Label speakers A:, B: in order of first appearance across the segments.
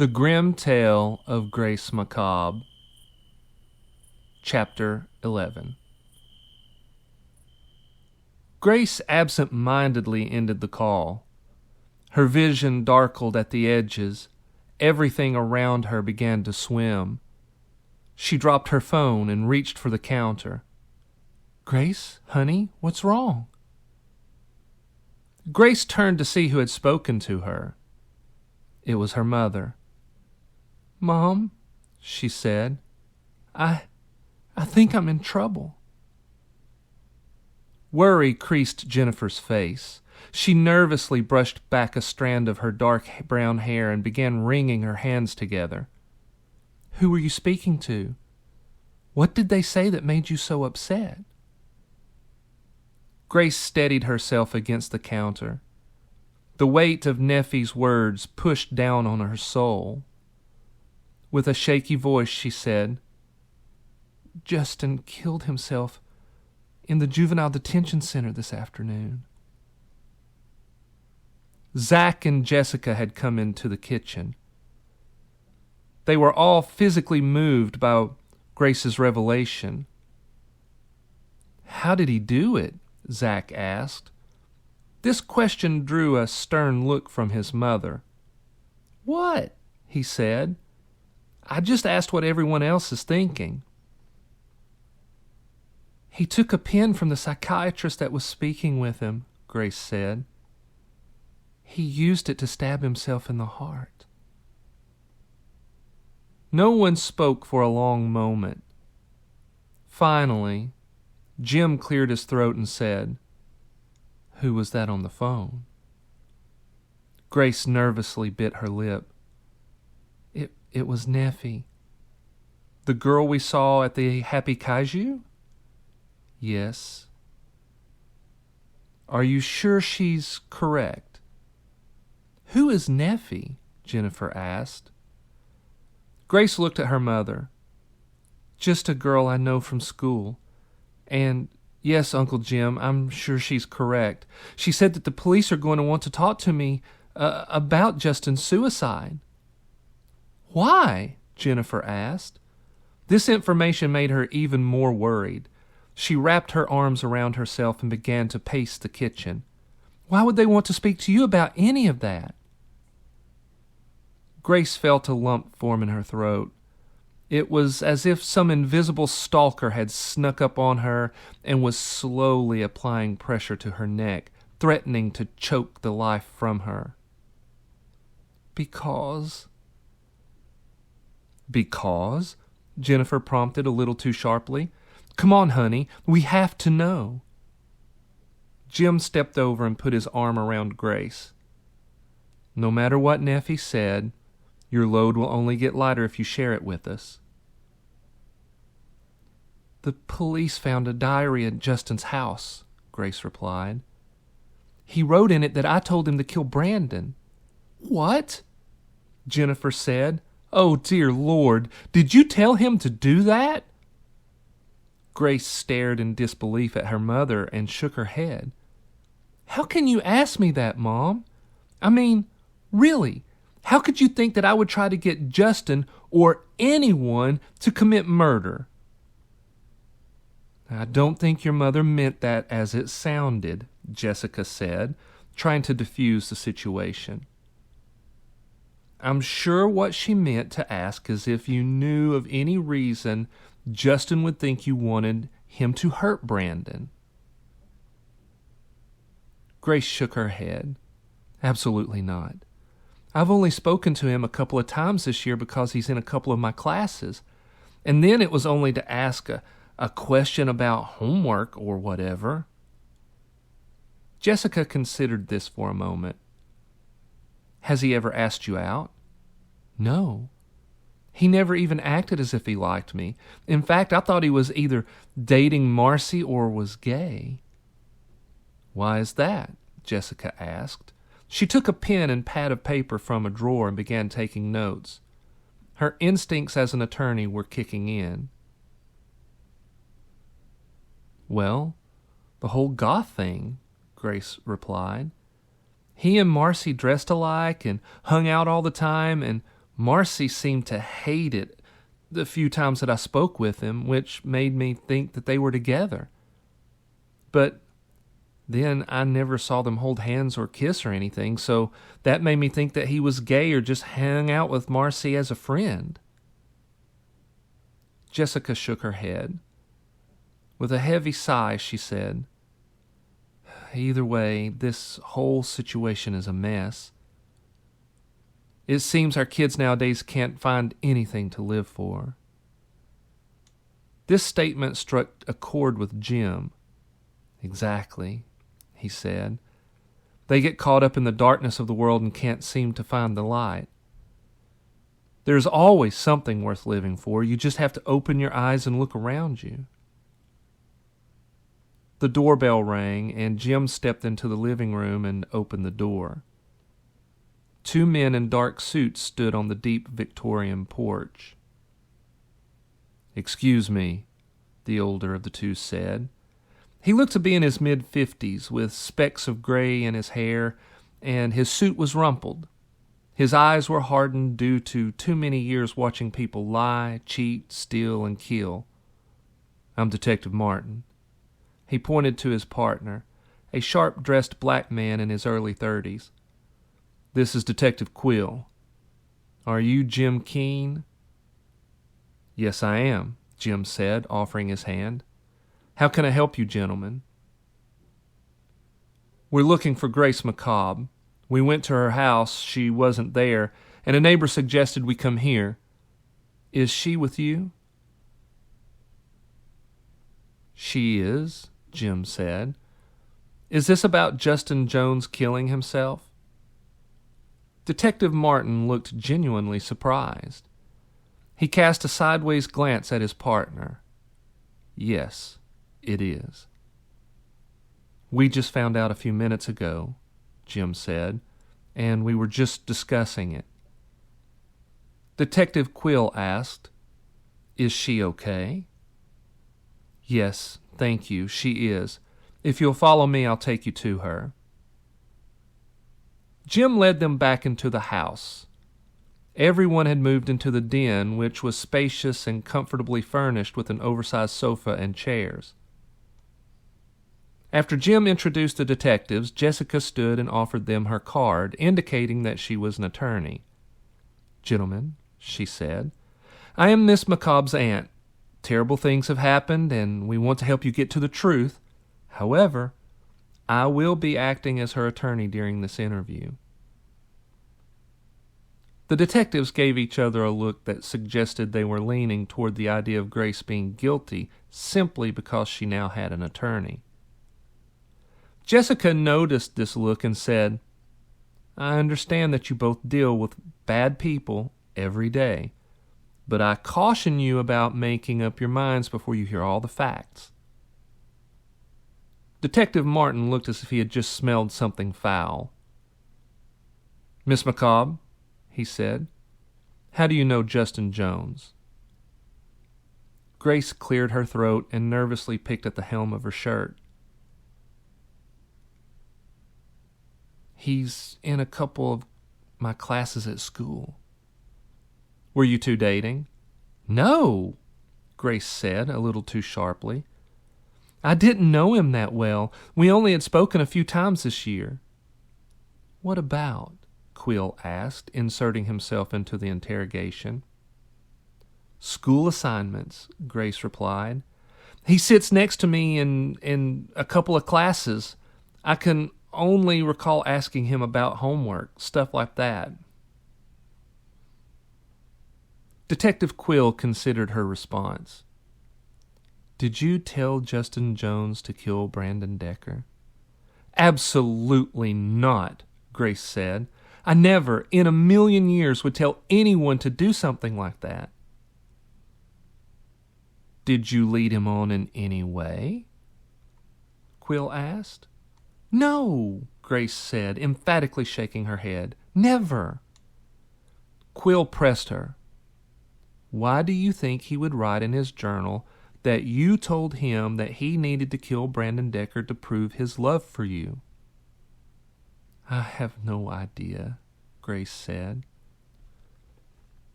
A: The Grim Tale of Grace Macabre, Chapter 11. Grace absent-mindedly ended the call. Her vision darkled at the edges. Everything around her began to swim. She dropped her phone and reached for the counter. "Grace, honey, what's wrong?" Grace turned to see who had spoken to her. It was her mother. "Mom," she said, I think I'm in trouble." Worry creased Jennifer's face. She nervously brushed back a strand of her dark brown hair and began wringing her hands together. "Who were you speaking to? What did they say that made you so upset?" Grace steadied herself against the counter. The weight of Neffy's words pushed down on her soul. With a shaky voice, she said, "Justin killed himself in the juvenile detention center this afternoon." Zach and Jessica had come into the kitchen. They were all physically moved by Grace's revelation. "How did he do it?" Zach asked. This question drew a stern look from his mother. "What?" he said. "I just asked what everyone else is thinking." "He took a pen from the psychiatrist that was speaking with him," Grace said. "He used it to stab himself in the heart." No one spoke for a long moment. Finally, Jim cleared his throat and said, "Who was that on the phone?" Grace nervously bit her lip. It was Neffy." "The girl we saw at the Happy Kaiju?" "Yes." "Are you sure she's correct?" "Who is Neffy?" Jennifer asked. Grace looked at her mother. "Just a girl I know from school. And, yes, Uncle Jim, I'm sure she's correct. She said that the police are going to want to talk to me about Justin's suicide." "Why?" Jennifer asked. This information made her even more worried. She wrapped her arms around herself and began to pace the kitchen. "Why would they want to speak to you about any of that?" Grace felt a lump form in her throat. It was as if some invisible stalker had snuck up on her and was slowly applying pressure to her neck, threatening to choke the life from her. "Because?" "Because?" Jennifer prompted a little too sharply. "Come on, honey, we have to know." Jim stepped over and put his arm around Grace. "No matter what Neffy said, your load will only get lighter if you share it with us." "The police found a diary at Justin's house," Grace replied. "He wrote in it that I told him to kill Brandon." "What?" Jennifer said. "Oh, dear Lord, did you tell him to do that?" Grace stared in disbelief at her mother and shook her head. "How can you ask me that, Mom? I mean, really, how could you think that I would try to get Justin or anyone to commit murder?" "I don't think your mother meant that as it sounded," Jessica said, trying to diffuse the situation. "I'm sure what she meant to ask is if you knew of any reason Justin would think you wanted him to hurt Brandon." Grace shook her head. "Absolutely not. I've only spoken to him a couple of times this year because he's in a couple of my classes. And then it was only to ask a question about homework or whatever." Jessica considered this for a moment. "Has he ever asked you out?" "No. He never even acted as if he liked me. In fact, I thought he was either dating Marcy or was gay." "Why is that?" Jessica asked. She took a pen and pad of paper from a drawer and began taking notes. Her instincts as an attorney were kicking in. "Well, the whole goth thing," Grace replied. "He and Marcy dressed alike and hung out all the time, and Marcy seemed to hate it the few times that I spoke with him, which made me think that they were together. But then I never saw them hold hands or kiss or anything, so that made me think that he was gay or just hung out with Marcy as a friend. Jessica shook her head. With a heavy sigh, she said, "Either way, this whole situation is a mess. It seems our kids nowadays can't find anything to live for." This statement struck a chord with Jim. "Exactly," he said. "They get caught up in the darkness of the world and can't seem to find the light. There's always something worth living for. You just have to open your eyes and look around you." The doorbell rang, and Jim stepped into the living room and opened the door. 2 men in dark suits stood on the deep Victorian porch. "Excuse me," the older of the two said. He looked to be in his mid-50s, with specks of gray in his hair, and his suit was rumpled. His eyes were hardened due to too many years watching people lie, cheat, steal, and kill. "I'm Detective Martin." He pointed to his partner, a sharp-dressed black man in his early 30s. "This is Detective Quill. Are you Jim Keene?" "Yes, I am," Jim said, offering his hand. "How can I help you, gentlemen?" "We're looking for Grace Macabre. We went to her house, she wasn't there, and a neighbor suggested we come here. Is she with you?" "She is," Jim said. "Is this about Justin Jones killing himself?" Detective Martin looked genuinely surprised. He cast a sideways glance at his partner. "Yes, it is." "We just found out a few minutes ago," Jim said, "and we were just discussing it." Detective Quill asked, "Is she okay?" "Yes, thank you, she is. If you'll follow me, I'll take you to her." Jim led them back into the house. Everyone had moved into the den, which was spacious and comfortably furnished with an oversized sofa and chairs. After Jim introduced the detectives, Jessica stood and offered them her card, indicating that she was an attorney. "Gentlemen," she said, "I am Miss Macabre's aunt. Terrible things have happened, and we want to help you get to the truth. However, I will be acting as her attorney during this interview." The detectives gave each other a look that suggested they were leaning toward the idea of Grace being guilty simply because she now had an attorney. Jessica noticed this look and said, "I understand that you both deal with bad people every day, but I caution you about making up your minds before you hear all the facts." Detective Martin looked as if he had just smelled something foul. "Miss Macabre," he said, "how do you know Justin Jones?" Grace cleared her throat and nervously picked at the hem of her shirt. "He's in a couple of my classes at school." "Were you two dating?" "No," Grace said, a little too sharply. "I didn't know him that well. We only had spoken a few times this year." "What about?" Quill asked, inserting himself into the interrogation. "School assignments," Grace replied. "He sits next to me in a couple of classes. I can only recall asking him about homework, stuff like that." Detective Quill considered her response. "Did you tell Justin Jones to kill Brandon Decker?" "Absolutely not," Grace said. "I never, in a million years, would tell anyone to do something like that." "Did you lead him on in any way?" Quill asked. "No," Grace said, emphatically shaking her head. "Never." Quill pressed her. "Why do you think he would write in his journal that you told him that he needed to kill Brandon Decker to prove his love for you?" "I have no idea," Grace said.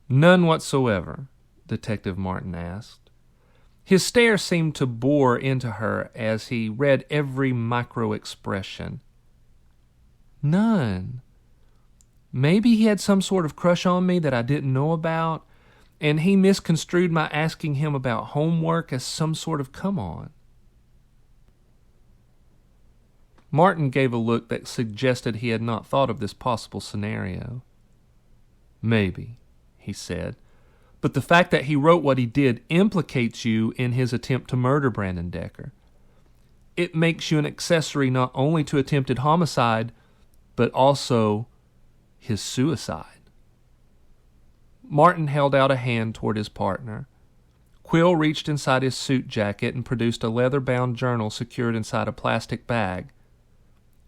A: None whatsoever, Detective Martin asked. His stare seemed to bore into her as he read every micro-expression. None. Maybe he had some sort of crush on me that I didn't know about, and he misconstrued my asking him about homework as some sort of come-on. Martin gave a look that suggested he had not thought of this possible scenario. Maybe, he said, but the fact that he wrote what he did implicates you in his attempt to murder Brandon Decker. It makes you an accessory not only to attempted homicide, but also his suicide. Martin held out a hand toward his partner. Quill reached inside his suit jacket and produced a leather-bound journal secured inside a plastic bag.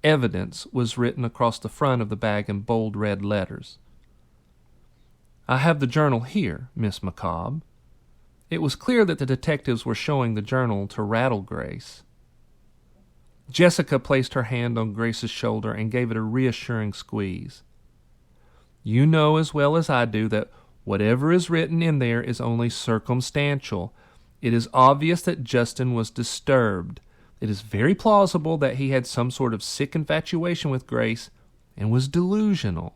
A: Evidence was written across the front of the bag in bold red letters. I have the journal here, Miss Macabre. It was clear that the detectives were showing the journal to rattle Grace. Jessica placed her hand on Grace's shoulder and gave it a reassuring squeeze. You know as well as I do that whatever is written in there is only circumstantial. It is obvious that Justin was disturbed. It is very plausible that he had some sort of sick infatuation with Grace and was delusional.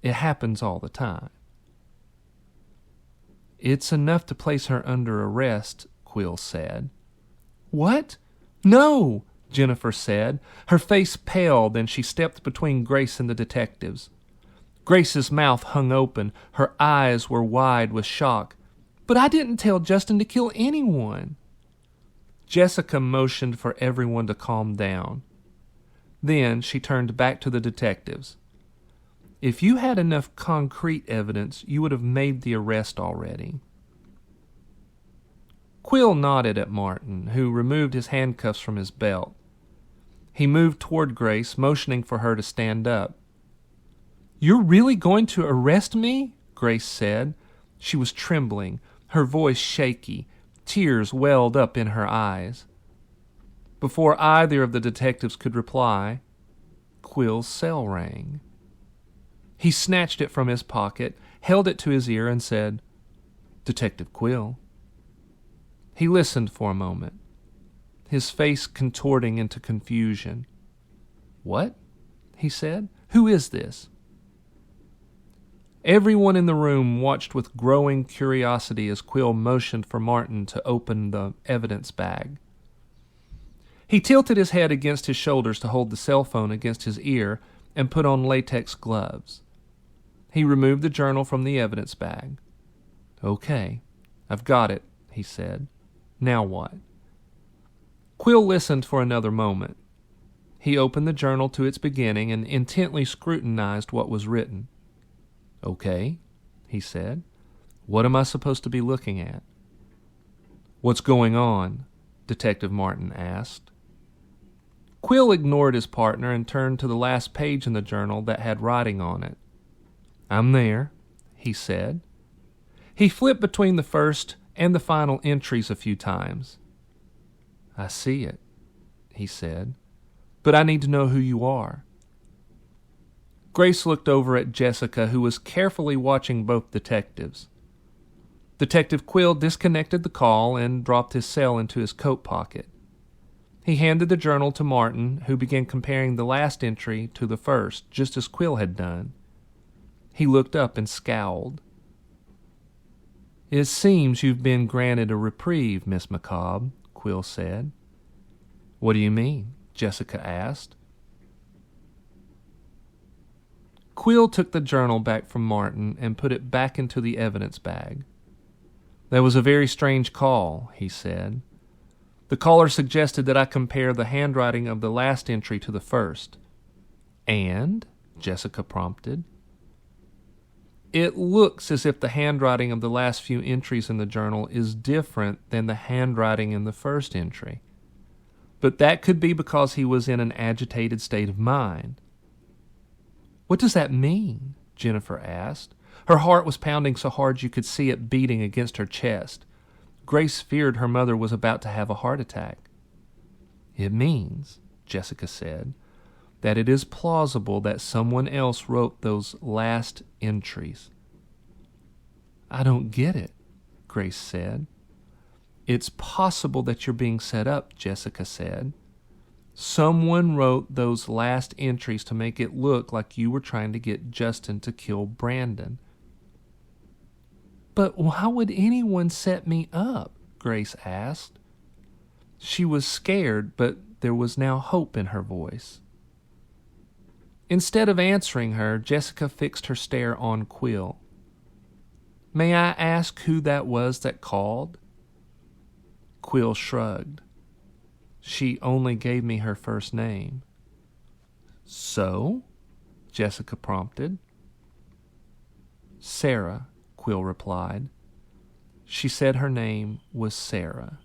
A: It happens all the time. It's enough to place her under arrest, Quill said. What? No, Jennifer said. Her face paled and she stepped between Grace and the detectives. Grace's mouth hung open. Her eyes were wide with shock. But I didn't tell Justin to kill anyone. Jessica motioned for everyone to calm down. Then she turned back to the detectives. If you had enough concrete evidence, you would have made the arrest already. Quill nodded at Martin, who removed his handcuffs from his belt. He moved toward Grace, motioning for her to stand up. You're really going to arrest me? Grace said. She was trembling, her voice shaky. Tears welled up in her eyes. Before either of the detectives could reply, Quill's cell rang. He snatched it from his pocket, held it to his ear, and said, Detective Quill. He listened for a moment, his face contorting into confusion. What? He said. Who is this? Everyone in the room watched with growing curiosity as Quill motioned for Martin to open the evidence bag. He tilted his head against his shoulders to hold the cell phone against his ear and put on latex gloves. He removed the journal from the evidence bag. Okay, I've got it, he said. Now what? Quill listened for another moment. He opened the journal to its beginning and intently scrutinized what was written. Okay, he said. What am I supposed to be looking at? What's going on? Detective Martin asked. Quill ignored his partner and turned to the last page in the journal that had writing on it. I'm there, he said. He flipped between the first and the final entries a few times. I see it, he said, but I need to know who you are. Grace looked over at Jessica, who was carefully watching both detectives. Detective Quill disconnected the call and dropped his cell into his coat pocket. He handed the journal to Martin, who began comparing the last entry to the first, just as Quill had done. He looked up and scowled. It seems you've been granted a reprieve, Miss Macabre, Quill said. What do you mean? Jessica asked. Quill took the journal back from Martin and put it back into the evidence bag. That was a very strange call, he said. The caller suggested that I compare the handwriting of the last entry to the first. And? Jessica prompted. It looks as if the handwriting of the last few entries in the journal is different than the handwriting in the first entry. But that could be because he was in an agitated state of mind. What does that mean? Jennifer asked. Her heart was pounding so hard you could see it beating against her chest. Grace feared her mother was about to have a heart attack. It means, Jessica said, that it is plausible that someone else wrote those last entries. I don't get it, Grace said. It's possible that you're being set up, Jessica said. Someone wrote those last entries to make it look like you were trying to get Justin to kill Brandon. But why would anyone set me up? Grace asked. She was scared, but there was now hope in her voice. Instead of answering her, Jessica fixed her stare on Quill. May I ask who that was that called? Quill shrugged. She only gave me her first name. So? Jessica prompted. Sara, Quill replied. She said her name was Sara.